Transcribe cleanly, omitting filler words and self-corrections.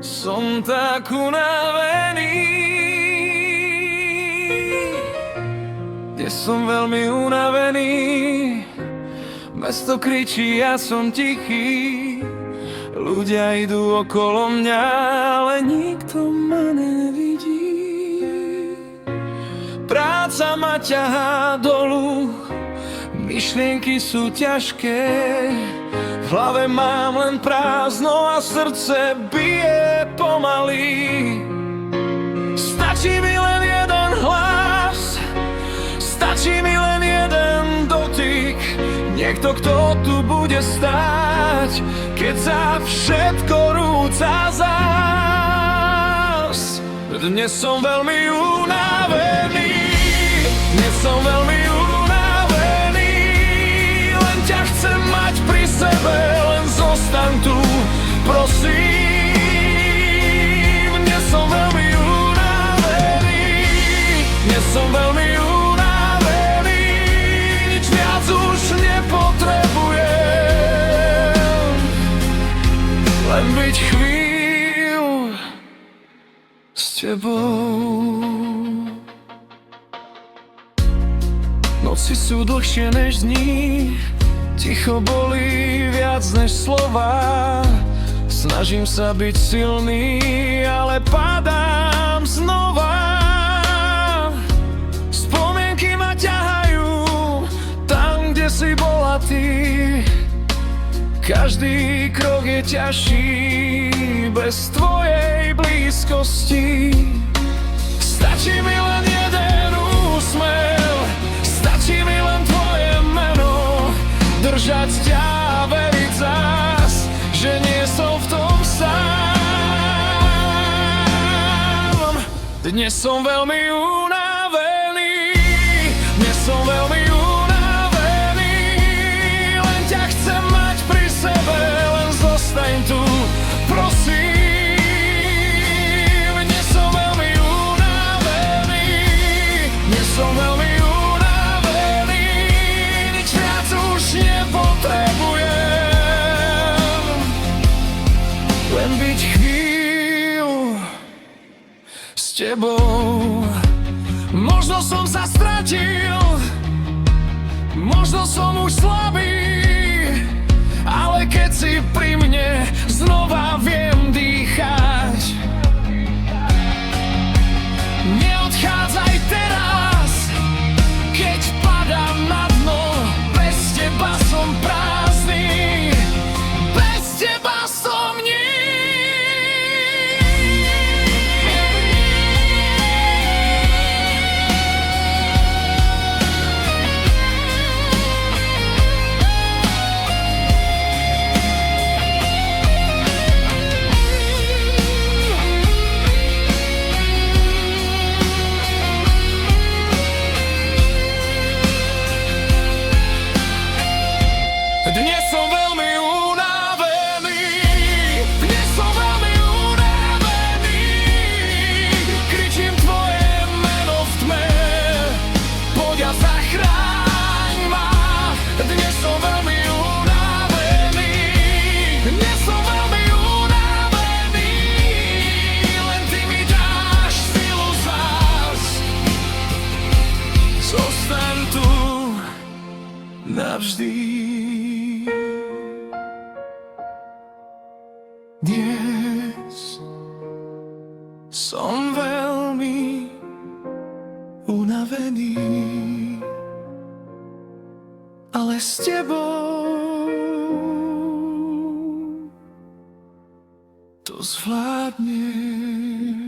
Som tak unavený, som veľmi unavený. Mesto kričí, ja som tichý. Ľudia idú okolo mňa, ale nikto ma nevidí. Práca ma ťahá dolu, myšlienky sú ťažké. V hlave mám len prázdno a srdce bije pomaly. Stačí mi len jeden hlas, stačí mi len jeden dotyk. Niekto, kto tu bude stáť, keď sa všetko rúca zás. Dnes som veľmi unavený, dnes som veľmi unavený. Len ťa chcem mať pri sebe, len zostaň tu, prosím. Dnes som veľmi unavený, dnes som veľmi unavený. Nič viac už nepotrebujem, len byť chvíľu s tebou. Noci sú dlhšie než dní, ticho bolí viac než slova. Snažím sa byť silný, ale padám znova. Spomienky ma ťahajú tam, kde si bola ty. Každý krok je ťažší bez tvojej blízkosti. Stačí mi len jeden úsmev, stačí mi len tvoje meno. Držať ťa a veriť zás, že nie som v tom sám. Dnes som veľmi unavený, dnes som veľmi unavený. Len ťa chcem mať pri sebe, len zostaň tu, prosím. Dnes som veľmi unavený, dnes som veľmi unavený. Nič viac už nepotrebujem, len byť chvíľu s tebou. Možno som sa stratil, možno som už slabý, ale keď si pri mne, znova viem dýchať. Neodchádzaj teraz, keď padám na dno. Bez teba som prázdny, bez teba som nič. Dnes som veľmi unavený, dnes som veľmi unavený. Kričím tvoje meno v tme, poď a zachráň ma. Dnes som veľmi unavený, dnes som veľmi unavený. Len ty mi dáš silu zás, zostaň tu navždy. Dnes som veľmi unavený, ale s tebou to zvládnem.